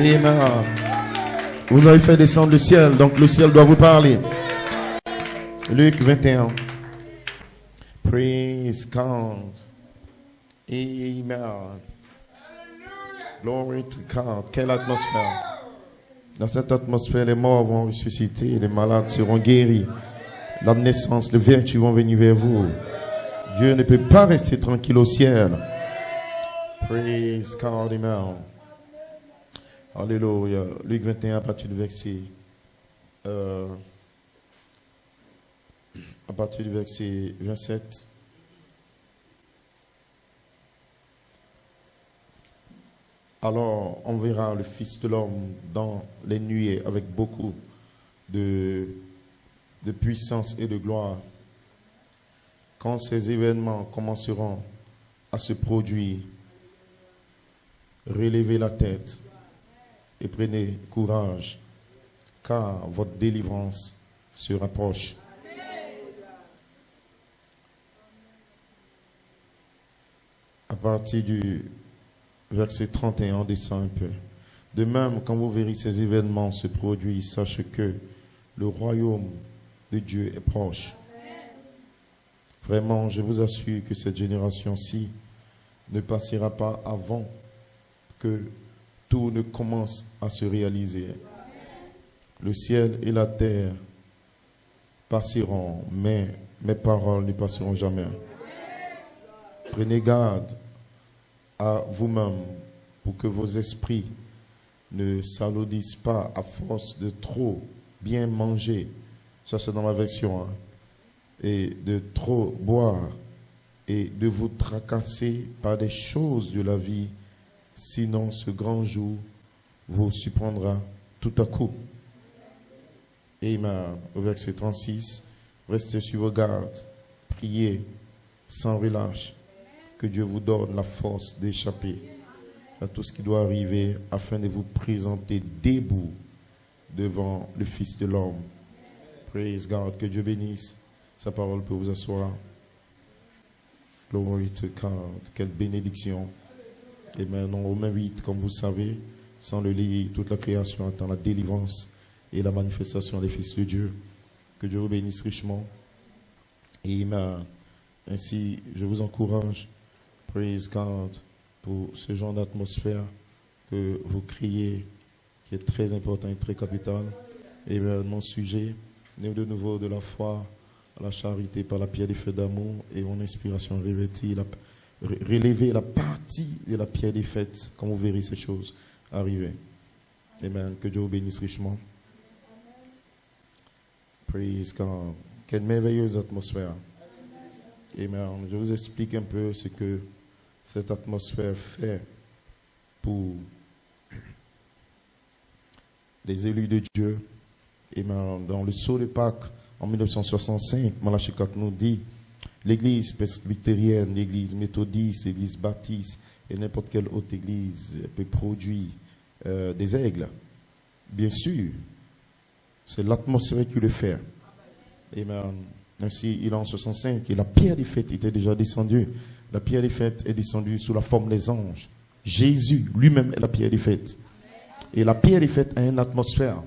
Amen. Vous avez fait descendre le ciel, donc le ciel doit vous parler. Luc 21. Praise God. Amen. Glory to God. Quelle atmosphère. Dans cette atmosphère, les morts vont ressusciter, les malades seront guéris. La naissance, le vertu vont venir vers vous. Dieu ne peut pas rester tranquille au ciel. Praise God. Amen. Alléluia. Luc 21 à partir du verset 27. Alors on verra le Fils de l'homme dans les nuées avec beaucoup de puissance et de gloire. Quand ces événements commenceront à se produire, relevez la tête et prenez courage, car votre délivrance se rapproche. À partir du verset 31, on descend un peu. De même, quand vous verrez ces événements se produire, sachez que le royaume de Dieu est proche. Vraiment, je vous assure que cette génération-ci ne passera pas avant que tout ne commence à se réaliser. Le ciel et la terre passeront, mais mes paroles ne passeront jamais. Prenez garde à vous-même pour que vos esprits ne s'alourdissent pas à force de trop bien manger. Ça, c'est dans ma version. Et de trop boire et de vous tracasser par des choses de la vie. Sinon, ce grand jour vous surprendra tout à coup. Amen. Au verset 36, restez sur vos gardes, priez sans relâche, que Dieu vous donne la force d'échapper à tout ce qui doit arriver afin de vous présenter debout devant le Fils de l'homme. Praise God. Que Dieu bénisse. Sa parole peut vous asseoir. Glory to God. Quelle bénédiction. Et maintenant, Romains 8, comme vous savez, sans le lire, toute la création attend la délivrance et la manifestation des fils de Dieu. Que Dieu vous bénisse richement. Et ainsi, je vous encourage, praise God, pour ce genre d'atmosphère que vous criez, qui est très important et très capital. Et mon sujet, né de nouveau de la foi à la charité par la pierre des feux d'amour et mon inspiration revêtie, relever la partie de la pierre des fêtes, quand vous verrez ces choses arriver. Amen. Que Dieu vous bénisse richement. Praise God. Quelle merveilleuse atmosphère. Amen. Je vous explique un peu ce que cette atmosphère fait pour les élus de Dieu. Amen. Dans le sceau de Pâques, en 1965, Malachie 4 nous dit: l'église presbytérienne, l'église méthodiste, l'église baptiste et n'importe quelle autre église peut produire des aigles. Bien sûr, c'est l'atmosphère qui le fait. Amen. Ainsi, il est en 65 et la pierre des fêtes était déjà descendue. La pierre des fêtes est descendue sous la forme des anges. Jésus lui-même est la pierre des fêtes. Et la pierre des fêtes a une atmosphère.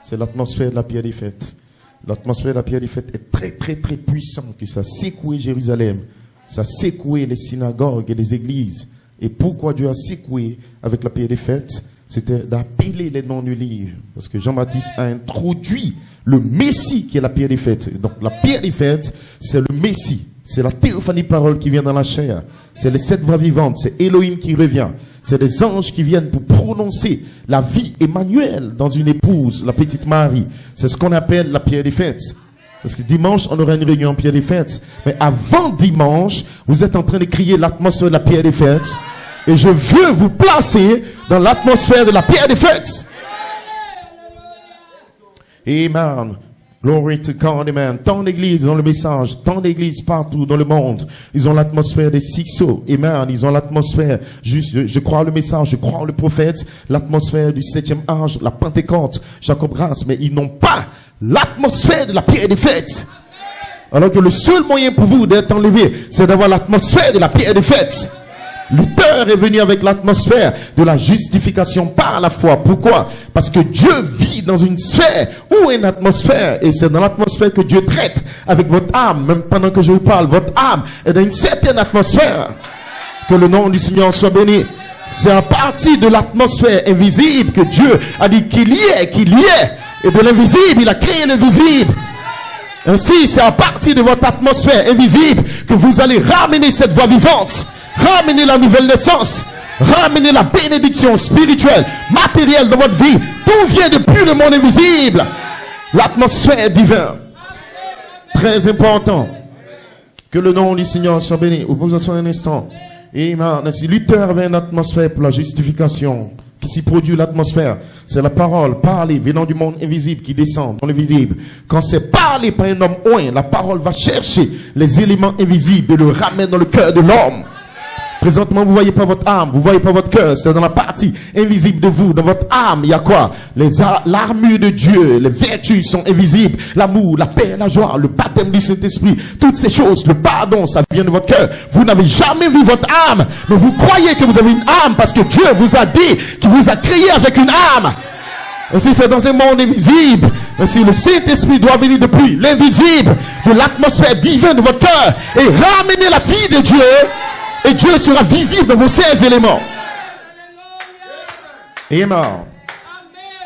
C'est l'atmosphère de la pierre des fêtes. L'atmosphère de la pierre des fêtes est très, très, très puissante. Ça a secoué Jérusalem. Ça a secoué les synagogues et les églises. Et pourquoi Dieu a secoué avec la pierre des fêtes? C'était d'appeler les noms du livre. Parce que Jean-Baptiste a introduit le Messie qui est la pierre des fêtes. Donc la pierre des fêtes, c'est le Messie. C'est la théophanie parole qui vient dans la chair. C'est les 7 voix vivantes. C'est Elohim qui revient. C'est des anges qui viennent pour prononcer la vie Emmanuel dans une épouse, la petite Marie. C'est ce qu'on appelle la pierre des fêtes. Parce que dimanche, on aura une réunion en pierre des fêtes. Mais avant dimanche, vous êtes en train de crier l'atmosphère de la pierre des fêtes. Et je veux vous placer dans l'atmosphère de la pierre des fêtes. Amen. Glory to God, amen. Tant d'églises ont le message, tant d'églises partout dans le monde. Ils ont l'atmosphère des sixos, amen. Ils ont l'atmosphère, juste, je crois le message, je crois le prophète, l'atmosphère du 7e âge, la Pentecôte, Jacob Race, mais ils n'ont pas l'atmosphère de la pierre des fêtes. Alors que le seul moyen pour vous d'être enlevé, c'est d'avoir l'atmosphère de la pierre des fêtes. Luther est venu avec l'atmosphère de la justification par la foi. Pourquoi? Parce que Dieu vit dans une sphère ou une atmosphère, et c'est dans l'atmosphère que Dieu traite avec votre âme. Même pendant que je vous parle, votre âme est dans une certaine atmosphère. Que le nom du Seigneur soit béni. C'est à partir de l'atmosphère invisible que Dieu a dit qu'il y ait. Et de l'invisible, il a créé le visible. Ainsi, c'est à partir de votre atmosphère invisible que vous allez ramener cette voix vivante, ramener la nouvelle naissance, ramener la bénédiction spirituelle, matérielle de votre vie. Tout vient depuis le monde invisible. L'atmosphère divine. Très important. Que le nom du Seigneur soit béni. Vous posez un instant. Amen. Ainsi, Luther avait une atmosphère pour la justification. Qui s'y produit l'atmosphère, c'est la parole parlée venant du monde invisible qui descend dans le visible. Quand c'est parlé par un homme oint, la parole va chercher les éléments invisibles et le ramène dans le cœur de l'homme. Présentement, vous voyez pas votre âme, vous voyez pas votre cœur, c'est dans la partie invisible de vous. Dans votre âme, il y a quoi? L'armure de Dieu, les vertus sont invisibles. L'amour, la paix, la joie, le baptême du Saint-Esprit, toutes ces choses, le pardon, ça vient de votre cœur. Vous n'avez jamais vu votre âme, mais vous croyez que vous avez une âme parce que Dieu vous a dit qu'il vous a créé avec une âme. Et si c'est dans un monde invisible, et si le Saint-Esprit doit venir depuis l'invisible, de l'atmosphère divine de votre cœur, et ramener la fille de Dieu, et Dieu sera visible dans vos 16 éléments. Amen.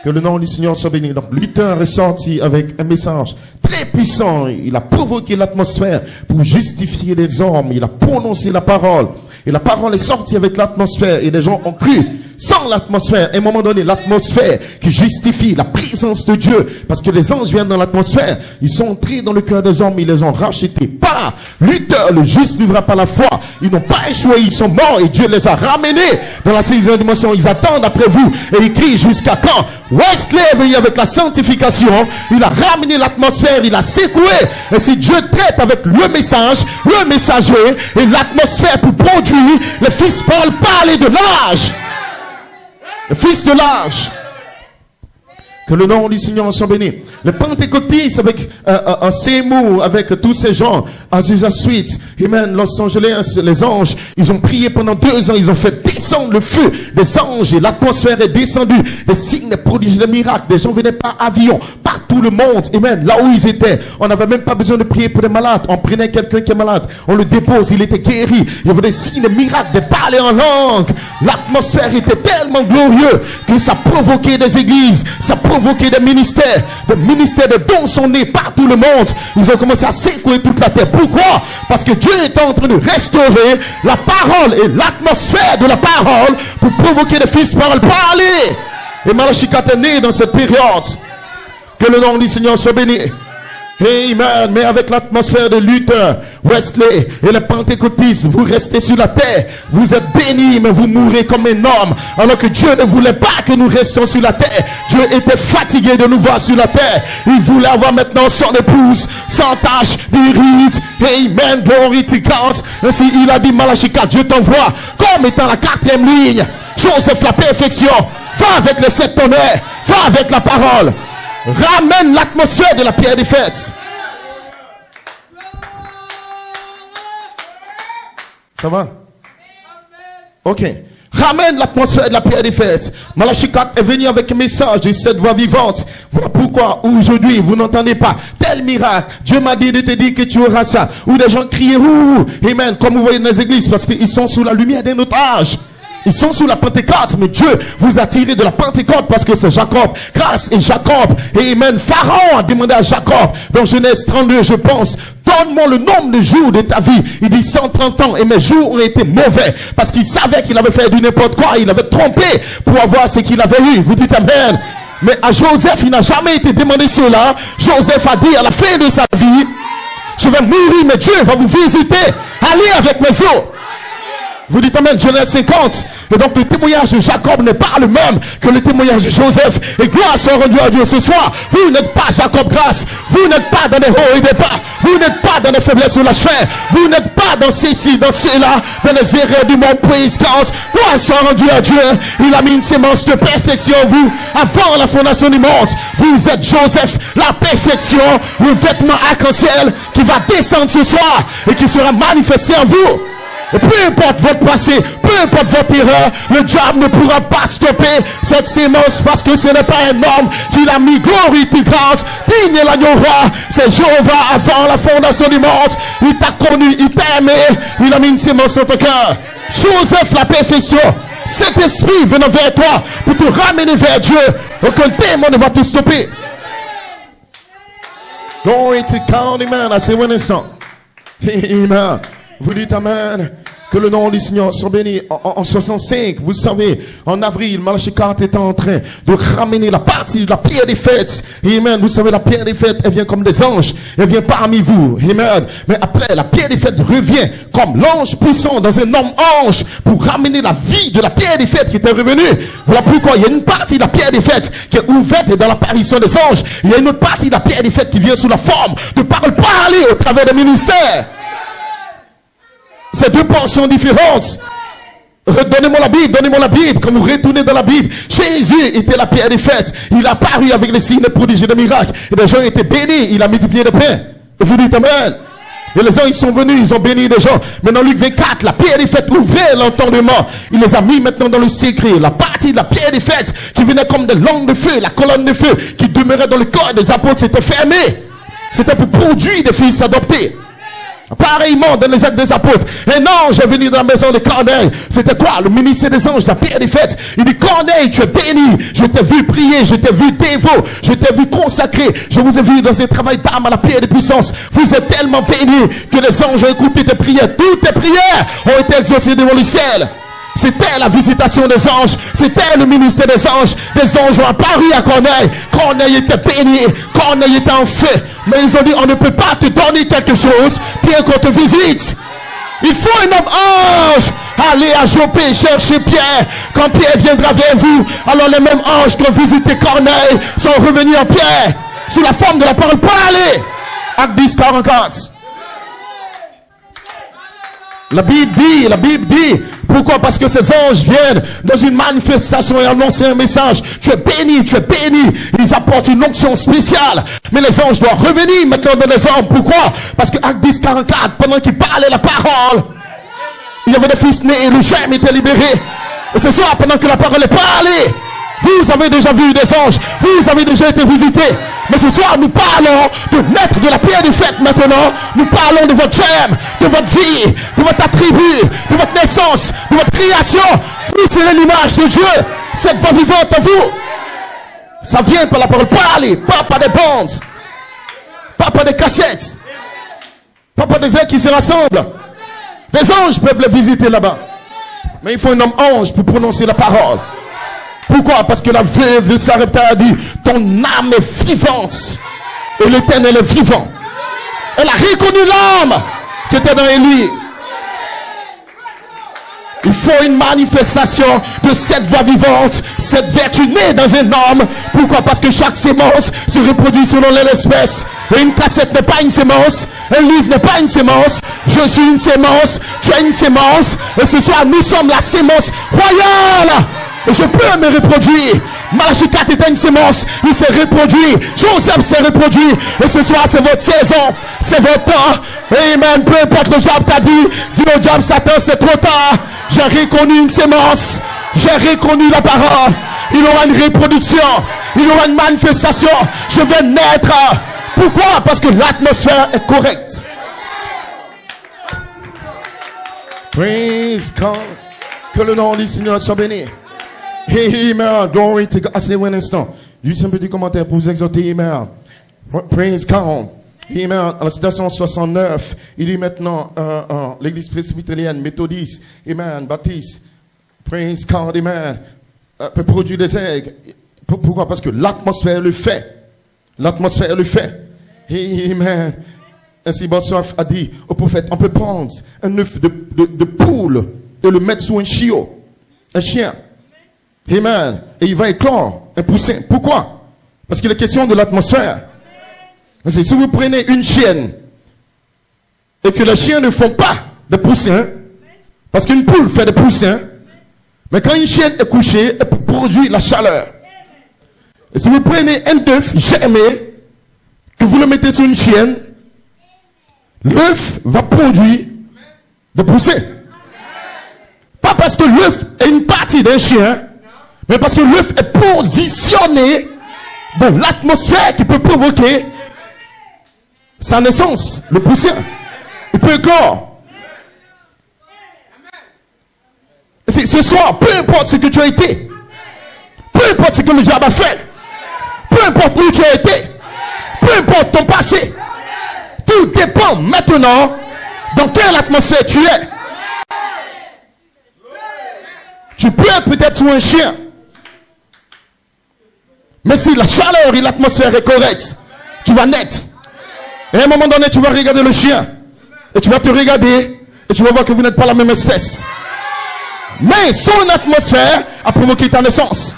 Que le nom du Seigneur soit béni. Donc, Luther est sorti avec un message très puissant. Il a provoqué l'atmosphère pour justifier les hommes. Il a prononcé la parole. Et la parole est sortie avec l'atmosphère. Et les gens ont cru. Sans l'atmosphère, à un moment donné, l'atmosphère qui justifie la présence de Dieu. Parce que les anges viennent dans l'atmosphère. Ils sont entrés dans le cœur des hommes. Ils les ont rachetés. Pas Luther, le juste vivra par la foi. Ils n'ont pas échoué. Ils sont morts. Et Dieu les a ramenés dans la 6e dimension. Ils attendent après vous. Et ils crient jusqu'à quand? Wesley est venu avec la sanctification. Il a ramené l'atmosphère. Il a secoué. Et si Dieu traite avec le message, le messager et l'atmosphère pour produire, le fils Paul parlait de l'âge. Le fils de l'âge. Que le nom du Seigneur soit béni. Les pentecôtistes avec Seymour, avec tous ces gens, Azusa Street, Amen, Los Angeles, les anges, ils ont prié pendant 2 ans, ils ont fait descendre le feu des anges et l'atmosphère est descendue. Des signes, des prodiges, des miracles. Des gens venaient par avion, partout le monde, Amen, là où ils étaient. On n'avait même pas besoin de prier pour des malades. On prenait quelqu'un qui est malade, on le dépose, il était guéri. Il y avait des signes, des miracles, des parler en langue. L'atmosphère était tellement glorieux que ça provoquait des églises, ça provoquer des ministères de dons sont nés partout le monde. Ils ont commencé à secouer toute la terre. Pourquoi? Parce que Dieu est en train de restaurer la parole et l'atmosphère de la parole pour provoquer les fils par le parler. Et Malachi 4 est né dans cette période. Que le nom du Seigneur soit béni. Amen. Mais avec l'atmosphère de Luther, Wesley et les pentecôtistes, vous restez sur la terre. Vous êtes bénis, mais vous mourrez comme un homme. Alors que Dieu ne voulait pas que nous restions sur la terre. Dieu était fatigué de nous voir sur la terre. Il voulait avoir maintenant son épouse, sans tache, d'irrite. Amen. Glory to God. Ainsi, il a dit, Malachi 4, Dieu t'envoie comme étant la 4e ligne. Joseph, la perfection. Va avec les 7 tonnerres. Va avec la parole. Ramène l'atmosphère de la pierre des fêtes. Ça va? Ok. Ramène l'atmosphère de la pierre des fêtes. Malachi 4 est venu avec un message de cette voix vivante. Voilà pourquoi aujourd'hui vous n'entendez pas tel miracle. Dieu m'a dit de te dire que tu auras ça. Ou des gens crient ouh, amen, comme vous voyez dans les églises, parce qu'ils sont sous la lumière d'un autre âge. Ils sont sous la Pentecôte, mais Dieu vous a tiré de la Pentecôte parce que c'est Jacob. Grâce et Jacob. Et amen. Pharaon a demandé à Jacob, dans Genèse 32, je pense, donne-moi le nombre de jours de ta vie. Il dit 130 ans et mes jours ont été mauvais parce qu'il savait qu'il avait fait du n'importe quoi. Il avait trompé pour avoir ce qu'il avait eu. Vous dites amen. Mais à Joseph, il n'a jamais été demandé cela. Joseph a dit à la fin de sa vie, je vais mourir, mais Dieu va vous visiter. Allez avec mes os. Vous dites amen, Genèse 50. Et donc le témoignage de Jacob n'est pas le même que le témoignage de Joseph. Et grâce soit rendue à Dieu ce soir. Vous n'êtes pas Jacob grâce. Vous n'êtes pas dans les hauts et des bas. Vous n'êtes pas dans les faiblesses ou la chair. Vous n'êtes pas dans ceci, dans cela, dans les erreurs du monde. Praise God. Grâce soit rendue à Dieu. Il a mis une sémence de perfection en vous avant la fondation du monde. Vous êtes Joseph, la perfection, le vêtement arc-en-ciel qui va descendre ce soir et qui sera manifesté en vous. Et peu importe votre passé, peu importe votre erreur, le diable ne pourra pas stopper cette sémence parce que ce n'est pas un homme qui l'a mis glorifiante, digne l'agneau roi. C'est Jéhovah avant la fondation du monde. Il t'a connu, il t'a aimé, il a mis une sémence sur ton cœur. Joseph, la perfection. Cet esprit venant vers toi pour te ramener vers Dieu. Aucun démon ne va te stopper. Glory to God, amen. I say one instant. Amen. Vous dites amen. Que le nom du Seigneur soit béni. En 65, vous savez, en avril, Malachi 4 était en train de ramener la partie de la pierre des fêtes. Amen. Vous savez, la pierre des fêtes, elle vient comme des anges. Elle vient parmi vous. Amen. Mais après, la pierre des fêtes revient comme l'ange puissant dans un homme ange pour ramener la vie de la pierre des fêtes qui était revenue. Voilà pourquoi il y a une partie de la pierre des fêtes qui est ouverte dans l'apparition des anges. Il y a une autre partie de la pierre des fêtes qui vient sous la forme de paroles parlées au travers des ministères. C'est deux portions différentes. Donnez-moi la Bible, donnez-moi la Bible. Quand vous retournez dans la Bible, Jésus était la pierre des fêtes. Il a apparu avec les signes, les prodiges et les miracles. Et les gens étaient bénis. Il a multiplié le pain. Et vous dites amen. Et les gens, ils sont venus, ils ont béni les gens. Mais dans Luc 24, la pierre des fêtes ouvrait l'entendement. Il les a mis maintenant dans le secret. La partie de la pierre des fêtes qui venait comme des langues de feu, la colonne de feu qui demeurait dans le corps des apôtres, c'était fermé. C'était pour produire des fils adoptés. Pareillement dans les actes des apôtres, un ange est venu dans la maison de Corneille. C'était quoi? Le ministère des anges, la pierre des fêtes. Il dit Corneille, tu es béni. Je t'ai vu prier, je t'ai vu dévot, je t'ai vu consacré, je vous ai vu dans un travail d'âme à la pierre des puissances. Vous êtes tellement bénis que les anges ont écouté tes prières. Toutes tes prières ont été exaucées devant le ciel. C'était la visitation des anges. C'était le ministère des anges. Les anges ont apparu à Corneille. Corneille était béni. Corneille était en feu. Mais ils ont dit, on ne peut pas te donner quelque chose bien qu'on te visite. Il faut un homme ange. Allez à Joppé chercher Pierre. Quand Pierre viendra vers vous, alors les mêmes anges qui ont visité Corneille sont revenus en Pierre. Sous la forme de la parole parlée. Acte 10, 44. La Bible dit, pourquoi? Parce que ces anges viennent dans une manifestation et annoncent un message. Tu es béni. Ils apportent une onction spéciale. Mais les anges doivent revenir maintenant dans les hommes. Pourquoi? Parce que Acte 10, 44, pendant qu'ils parlaient la parole, il y avait des fils nés et le germe était libéré. Et ce soir, pendant que la parole est parlée, vous avez déjà vu des anges. Vous avez déjà été visités. Mais ce soir, nous parlons de naître de la pierre des fêtes maintenant. Nous parlons de votre germe, de votre vie, de votre attribut, de votre naissance, de votre création. Vous, c'est l'image de Dieu. Cette voix vivante en vous. Ça vient par la parole parlée, pas par des bandes, pas par des cassettes, pas par des ailes qui se rassemblent. Les anges peuvent les visiter là-bas. Mais il faut un homme ange pour prononcer la parole. Pourquoi? Parce que la veuve de Sarepta a dit, ton âme est vivante et l'Éternel est vivant. Elle a reconnu l'âme qui était dans Élie. Il faut une manifestation de cette voix vivante, cette vertu née dans un homme. Pourquoi? Parce que chaque sémence se reproduit selon l'espèce. Et une cassette n'est pas une sémence. Un livre n'est pas une sémence. Je suis une sémence. Tu es une sémence. Et ce soir, nous sommes la sémence royale. Et je peux me reproduire. Malachi 4 était une sémence. Il s'est reproduit. Joseph s'est reproduit. Et ce soir, c'est votre saison. C'est votre temps. Amen. Peu importe le diable t'a dit. Dis au diable, Satan, c'est trop tard. J'ai reconnu une sémence. J'ai reconnu la parole. Il aura une reproduction. Il aura une manifestation. Je vais naître. Pourquoi? Parce que l'atmosphère est correcte. Praise God. Que le nom du Seigneur soit béni. Amen. Glory to God. Asseyez-vous un instant. Juste un petit commentaire pour vous exhorter. Amen. Praise God. Amen. À la citation 69, il dit maintenant l'église presbytérienne, méthodiste, amen, baptiste. Praise God, amen. Peut produire des aigles. Pourquoi? Parce que l'atmosphère le fait. L'atmosphère le fait. Amen. Ainsi, Bossuet a dit au prophète, on peut prendre un œuf de poule et le mettre sous un chiot, un chien. Amen. Et il va éclore un poussin. Pourquoi? Parce qu'il est question de l'atmosphère. Si vous prenez une chienne et que les chiens ne font pas de poussins, parce qu'une poule fait des poussins, mais quand une chienne est couchée, elle produit la chaleur. Et si vous prenez un œuf germé, que vous le mettez sur une chienne, l'œuf va produire des poussins. Pas parce que l'œuf est une partie d'un chien, mais parce que l'œuf est positionné dans l'atmosphère qui peut provoquer sa naissance, le poussin. Il peut éclore. Ce soir, peu importe ce que tu as été, peu importe ce que le diable a fait, peu importe où tu as été, peu importe ton passé, tout dépend maintenant dans quelle atmosphère tu es. Tu peux être peut-être sous un chien, mais si la chaleur et l'atmosphère est correcte, tu vas naître. Et à un moment donné, tu vas regarder le chien, et tu vas te regarder, et tu vas voir que vous n'êtes pas la même espèce. Mais son atmosphère a provoqué ta naissance.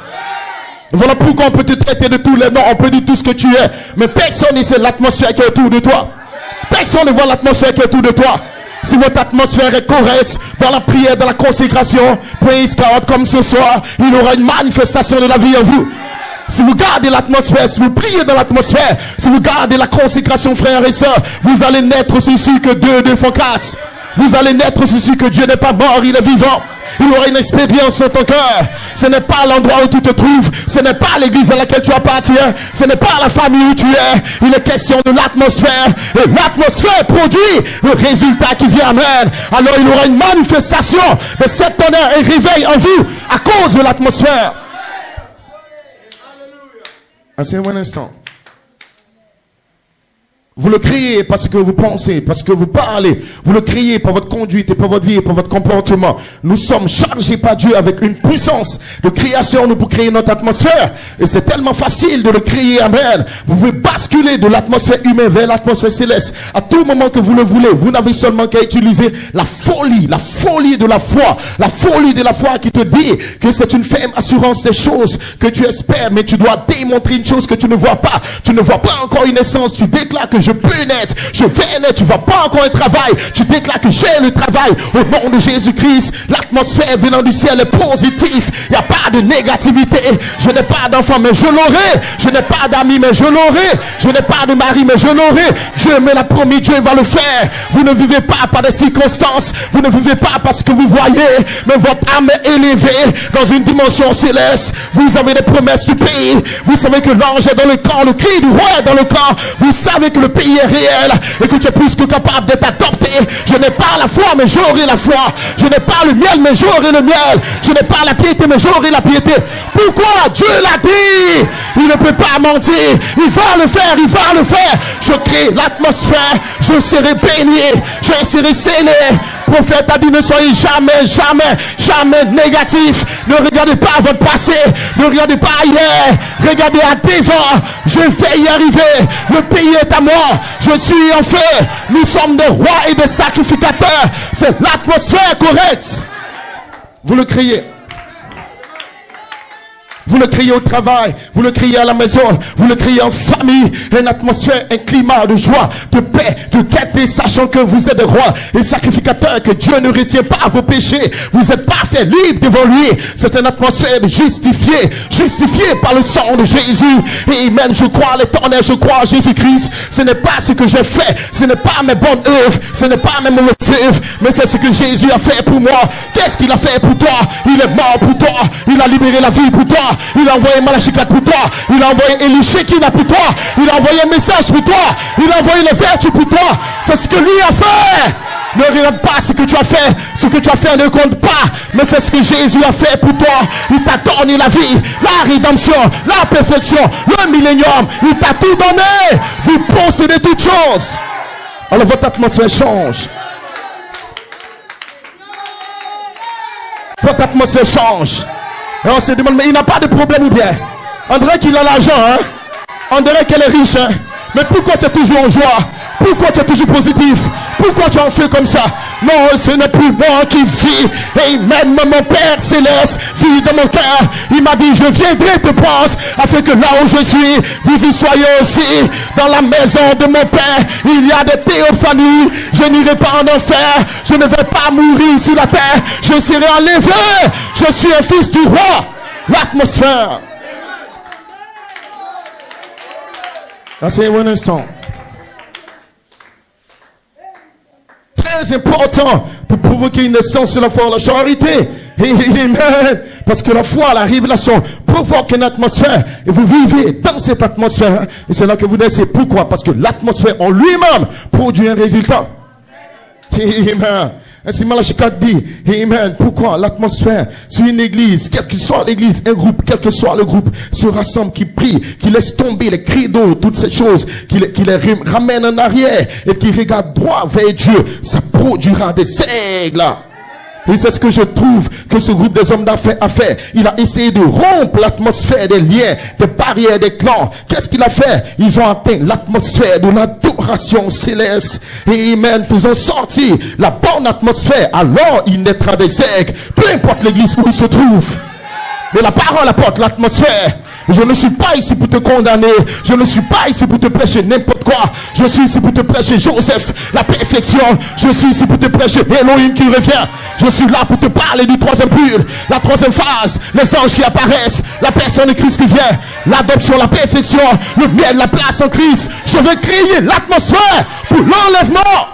Voilà pourquoi on peut te traiter de tous les noms, on peut dire tout ce que tu es, mais personne ne sait l'atmosphère qui est autour de toi. Personne ne voit l'atmosphère qui est autour de toi. Si votre atmosphère est correcte, dans la prière, dans la consécration, praise God, comme ce soir, il y aura une manifestation de la vie en vous. Si vous gardez l'atmosphère, si vous priez dans l'atmosphère, si vous gardez la consécration, frères et sœurs, vous allez naître ceci que 2 font 4. Vous allez naître ceci que Dieu n'est pas mort, il est vivant. Il y aura une expérience dans ton cœur. Ce n'est pas l'endroit où tu te trouves. Ce n'est pas l'église à laquelle tu appartiens. Ce n'est pas la famille où tu es. Il est question de l'atmosphère. Et l'atmosphère produit le résultat qui vient. Amen. Alors il y aura une manifestation de cet honneur et réveil en vous à cause de l'atmosphère. Asseyez-vous un instant. Vous le criez parce que vous pensez, parce que vous parlez. Vous le criez par votre conduite et par votre vie et par votre comportement. Nous sommes chargés par Dieu avec une puissance de création nous pour créer notre atmosphère. Et c'est tellement facile de le crier. Amen. Vous pouvez basculer de l'atmosphère humaine vers l'atmosphère céleste. À tout moment que vous le voulez. Vous n'avez seulement qu'à utiliser la folie de la foi. La folie de la foi qui te dit que c'est une ferme assurance des choses que tu espères. Mais tu dois démontrer une chose que tu ne vois pas. Tu ne vois pas encore une essence. Tu déclares que je peux naître, je vais naître, tu vas pas encore un travail, tu déclares que j'ai le travail au nom de Jésus-Christ. L'atmosphère venant du ciel est positive, il n'y a pas de négativité. Je n'ai pas d'enfant mais je l'aurai, je n'ai pas d'amis mais je l'aurai, je n'ai pas de mari mais je l'aurai. Dieu me l'a promis, Dieu va le faire. Vous ne vivez pas par des circonstances, vous ne vivez pas parce que vous voyez, mais votre âme est élevée dans une dimension céleste. Vous avez des promesses du pays, vous savez que l'ange est dans le camp, le cri du roi est dans le camp, vous savez que le pays est réel et que tu es plus que capable d'être adopté. Je n'ai pas la foi mais j'aurai la foi. Je n'ai pas le miel mais j'aurai le miel. Je n'ai pas la piété mais j'aurai la piété. Pourquoi? Dieu l'a dit. Il ne peut pas mentir. Il va le faire, il va le faire. Je crée l'atmosphère, je serai béni, je serai scellé. Le prophète a dit ne soyez jamais négatif. Ne regardez pas à votre passé, ne regardez pas ailleurs, regardez à devant. Je vais y arriver. Le pays est à moi. Je suis en feu. Nous sommes des rois et des sacrificateurs. C'est l'atmosphère correcte. Vous le criez. Vous le criez au travail, vous le criez à la maison, vous le criez en famille. Une atmosphère, un climat de joie, de paix, de gaieté, sachant que vous êtes des rois et sacrificateurs, que Dieu ne retient pas vos péchés. Vous êtes parfaits, libres devant lui. C'est une atmosphère de justifié par le sang de Jésus. Et amen, je crois à l'éternel, je crois à Jésus-Christ. Ce n'est pas ce que j'ai fait, ce n'est pas mes bonnes œuvres, ce n'est pas mes mauvaises œuvres, mais c'est ce que Jésus a fait pour moi. Qu'est-ce qu'il a fait pour toi? Il est mort pour toi, il a libéré la vie pour toi. Il a envoyé Malachi 4 pour toi. Il a envoyé Elishékina pour toi. Il a envoyé un message pour toi. Il a envoyé les vertus pour toi. C'est ce que lui a fait. Ne regarde pas ce que tu as fait. Ce que tu as fait ne compte pas. Mais c'est ce que Jésus a fait pour toi. Il t'a donné la vie, la rédemption, la perfection, le millénium. Il t'a tout donné. Vous possédez toutes choses. Alors votre atmosphère change. Votre atmosphère change. Et on se demande, mais il n'a pas de problème ou bien? On dirait qu'il a l'argent, hein? On dirait qu'elle est riche, hein? Mais pourquoi tu es toujours en joie? Pourquoi tu es toujours positif? Pourquoi tu en fais comme ça? Non, ce n'est plus moi qui vis. Et même mon Père Céleste vit dans mon cœur. Il m'a dit, je viendrai te prendre afin que là où je suis, vous y soyez aussi. Dans la maison de mon Père, il y a des théophanies. Je n'irai pas en enfer. Je ne vais pas mourir sur la terre. Je serai enlevé. Je suis un fils du roi. L'atmosphère. Asseyez-vous un instant. très important pour provoquer une naissance de la foi en la charité. Amen. Parce que la foi, la révélation provoque une atmosphère et vous vivez dans cette atmosphère. Et c'est là que vous naissez. Pourquoi? Parce que l'atmosphère en lui-même produit un résultat. Amen. Ainsi Malachie 4 dit, Amen. Pourquoi? L'atmosphère sur une église, quelle que soit l'église, un groupe, quel que soit le groupe, se rassemble, qui prie, qui laisse tomber les credos, toutes ces choses, qui les ramène en arrière et qui regarde droit vers Dieu, ça produira des aigles. Et c'est ce que je trouve que ce groupe des hommes d'affaires a fait. Il a essayé de rompre l'atmosphère des liens, des barrières, des clans. Qu'est-ce qu'il a fait? Ils ont atteint l'atmosphère de l'adoration céleste. Et amen, faisant sortir la bonne atmosphère. Alors il naîtra des aigles. Peu importe l'église où il se trouve. Et la parole apporte l'atmosphère. Je ne suis pas ici pour te condamner. Je ne suis pas ici pour te prêcher n'importe quoi. Je suis ici pour te prêcher Joseph, la perfection. Je suis ici pour te prêcher Elohim qui revient. Je suis là pour te parler du troisième pur, la troisième phase, les anges qui apparaissent, la personne de Christ qui vient, l'adoption, la perfection, le miel, la place en Christ. Je vais créer l'atmosphère pour l'enlèvement.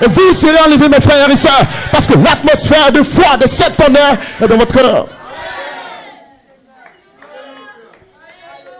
Et vous serez enlevés, mes frères et sœurs, parce que l'atmosphère de foi, de cet honneur est dans votre cœur.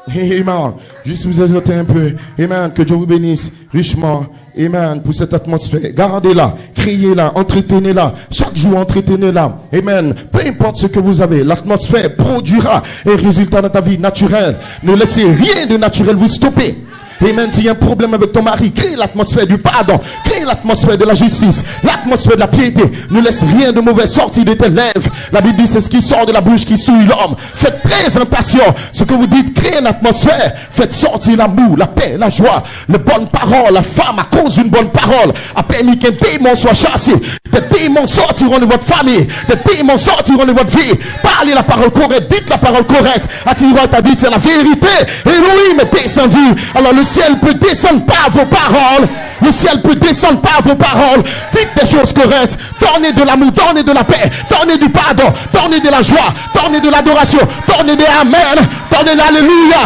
Amen. Juste vous ajouter un peu. Amen. Que Dieu vous bénisse richement. Amen. Pour cette atmosphère. Gardez-la. Créez-la. Entretenez-la. Chaque jour, entretenez-la. Amen. Peu importe ce que vous avez, l'atmosphère produira un résultat dans ta vie naturel. Ne laissez rien de naturel vous stopper. Amen. S'il y a un problème avec ton mari, crée l'atmosphère du pardon, crée l'atmosphère de la justice, l'atmosphère de la piété. Ne laisse rien de mauvais sortir de tes lèvres. La Bible dit c'est ce qui sort de la bouche qui souille l'homme. Faites présentation. Ce que vous dites, créez une atmosphère. Faites sortir l'amour, la paix, la joie, les bonnes paroles. La femme, à cause d'une bonne parole, a permis qu'un démon soit chassé. Des démons sortiront de votre famille. Des démons sortiront de votre vie. Parlez la parole correcte, dites la parole correcte. Attirez ta vie, c'est la vérité. Elohim est descendu. Alors le ciel peut descendre par vos paroles. Le ciel peut descendre par vos paroles. Dites des choses correctes. Donnez de l'amour, donnez de la paix, donnez du pardon, donnez de la joie, donnez de l'adoration, donnez des amen, donnez l'alléluia.